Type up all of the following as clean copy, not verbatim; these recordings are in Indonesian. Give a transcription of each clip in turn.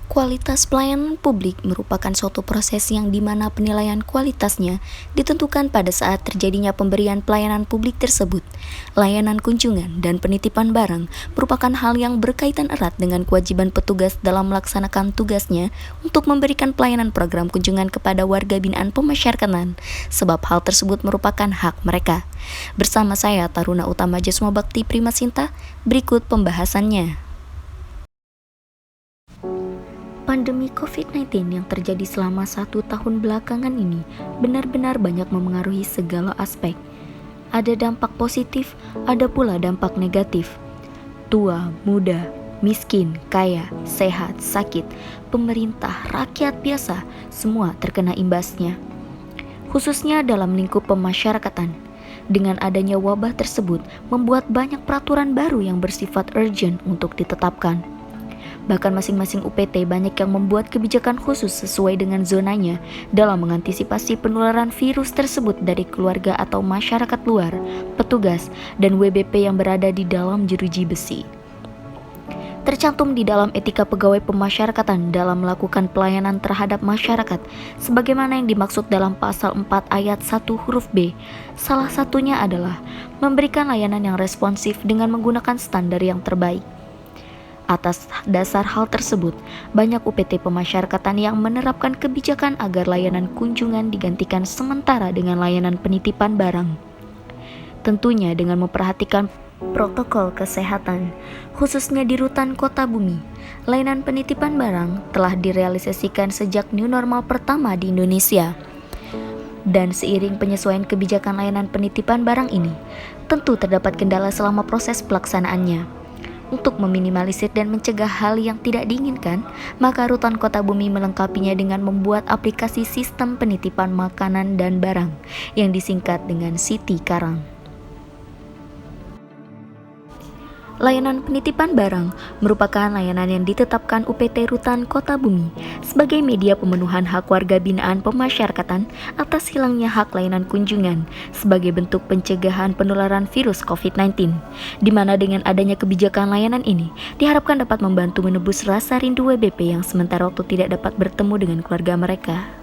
Kualitas pelayanan publik merupakan suatu proses yang dimana penilaian kualitasnya ditentukan pada saat terjadinya pemberian pelayanan publik tersebut. Layanan kunjungan dan penitipan barang merupakan hal yang berkaitan erat dengan kewajiban petugas dalam melaksanakan tugasnya untuk memberikan pelayanan program kunjungan kepada warga binaan pemasyarakatan, sebab hal tersebut merupakan hak mereka. Bersama saya Taruna Utama Jasma Bakti Primasinta, berikut pembahasannya. Pandemi COVID-19 yang terjadi selama 1 tahun belakangan ini benar-benar banyak memengaruhi segala aspek. Ada dampak positif, ada pula dampak negatif. Tua, muda, miskin, kaya, sehat, sakit, pemerintah, rakyat biasa, semua terkena imbasnya. Khususnya dalam lingkup pemasyarakatan. Dengan adanya wabah tersebut membuat banyak peraturan baru yang bersifat urgent untuk ditetapkan. Bahkan masing-masing UPT banyak yang membuat kebijakan khusus sesuai dengan zonanya dalam mengantisipasi penularan virus tersebut dari keluarga atau masyarakat luar, petugas, dan WBP yang berada di dalam jeruji besi. Tercantum di dalam etika pegawai pemasyarakatan dalam melakukan pelayanan terhadap masyarakat, sebagaimana yang dimaksud dalam pasal 4 ayat 1 huruf B. Salah satunya adalah memberikan layanan yang responsif dengan menggunakan standar yang terbaik. Atas dasar hal tersebut, banyak UPT pemasyarakatan yang menerapkan kebijakan agar layanan kunjungan digantikan sementara dengan layanan penitipan barang. Tentunya dengan memperhatikan protokol kesehatan, khususnya di rutan kota bumi. Layanan penitipan barang telah direalisasikan sejak new normal pertama di Indonesia. Dan seiring penyesuaian kebijakan layanan penitipan barang ini, tentu terdapat kendala selama proses pelaksanaannya. Untuk meminimalisir dan mencegah hal yang tidak diinginkan, maka Rutan Kota Bumi melengkapinya dengan membuat aplikasi sistem penitipan makanan dan barang yang disingkat dengan Siti Karang. Layanan penitipan barang merupakan layanan yang ditetapkan UPT Rutan Kota Bumi sebagai media pemenuhan hak warga binaan pemasyarakatan atas hilangnya hak layanan kunjungan sebagai bentuk pencegahan penularan virus COVID-19, di mana dengan adanya kebijakan layanan ini diharapkan dapat membantu menebus rasa rindu WBP yang sementara waktu tidak dapat bertemu dengan keluarga mereka.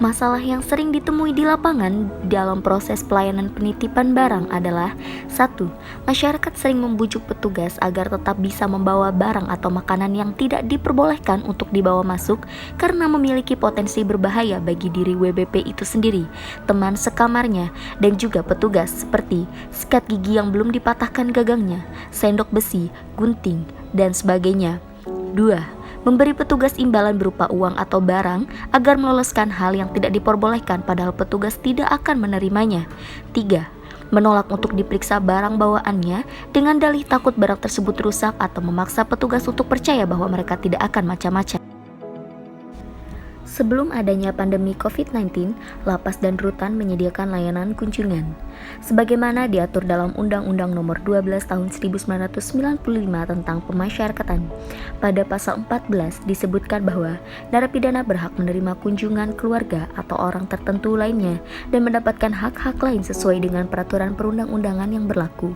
Masalah yang sering ditemui di lapangan dalam proses pelayanan penitipan barang adalah 1. Masyarakat sering membujuk petugas agar tetap bisa membawa barang atau makanan yang tidak diperbolehkan untuk dibawa masuk karena memiliki potensi berbahaya bagi diri WBP itu sendiri, teman sekamarnya, dan juga petugas seperti sikat gigi yang belum dipatahkan gagangnya, sendok besi, gunting, dan sebagainya. 2. Memberi petugas imbalan berupa uang atau barang agar meloloskan hal yang tidak diperbolehkan padahal petugas tidak akan menerimanya. 3. Menolak untuk diperiksa barang bawaannya dengan dalih takut barang tersebut rusak atau memaksa petugas untuk percaya bahwa mereka tidak akan macam-macam. Sebelum adanya pandemi COVID-19, lapas dan rutan menyediakan layanan kunjungan. Sebagaimana diatur dalam Undang-Undang Nomor 12 Tahun 1995 tentang Pemasyarakatan. Pada pasal 14 disebutkan bahwa narapidana berhak menerima kunjungan keluarga atau orang tertentu lainnya dan mendapatkan hak-hak lain sesuai dengan peraturan perundang-undangan yang berlaku.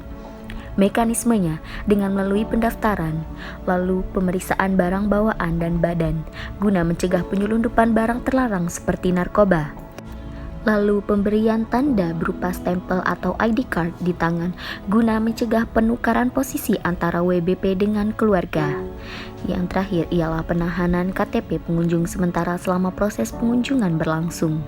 Mekanismenya dengan melalui pendaftaran, lalu pemeriksaan barang bawaan dan badan guna mencegah penyelundupan barang terlarang seperti narkoba. Lalu pemberian tanda berupa stempel atau ID card di tangan guna mencegah penukaran posisi antara WBP dengan keluarga. Yang terakhir ialah penahanan KTP pengunjung sementara selama proses pengunjungan berlangsung.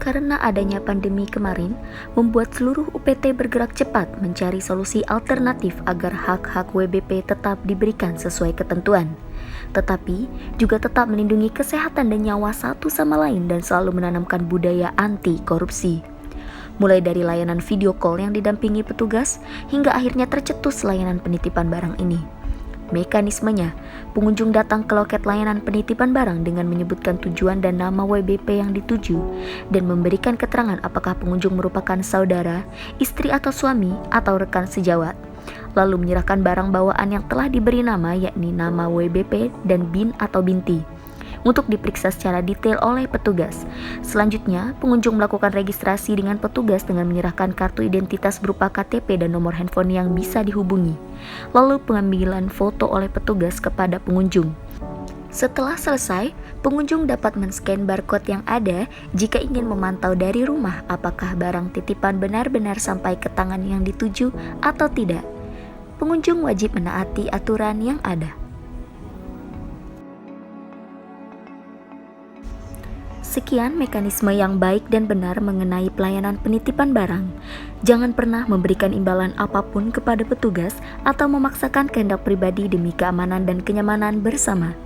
Karena adanya pandemi kemarin, membuat seluruh UPT bergerak cepat mencari solusi alternatif agar hak-hak WBP tetap diberikan sesuai ketentuan. Tetapi juga tetap melindungi kesehatan dan nyawa satu sama lain dan selalu menanamkan budaya anti korupsi. Mulai dari layanan video call yang didampingi petugas, hingga akhirnya tercetus layanan penitipan barang ini. Mekanismenya, pengunjung datang ke loket layanan penitipan barang dengan menyebutkan tujuan dan nama WBP yang dituju dan memberikan keterangan apakah pengunjung merupakan saudara, istri atau suami, atau rekan sejawat. Lalu menyerahkan barang bawaan yang telah diberi nama yakni nama WBP dan bin atau binti. untuk diperiksa secara detail oleh petugas. Selanjutnya, pengunjung melakukan registrasi dengan petugas dengan menyerahkan kartu identitas berupa KTP dan nomor handphone yang bisa dihubungi. Lalu pengambilan foto oleh petugas kepada pengunjung. Setelah selesai, pengunjung dapat men-scan barcode yang ada jika ingin memantau dari rumah apakah barang titipan benar-benar sampai ke tangan yang dituju atau tidak. Pengunjung wajib menaati aturan yang ada. Sekian mekanisme yang baik dan benar mengenai pelayanan penitipan barang. Jangan pernah memberikan imbalan apapun kepada petugas atau memaksakan kehendak pribadi demi keamanan dan kenyamanan bersama.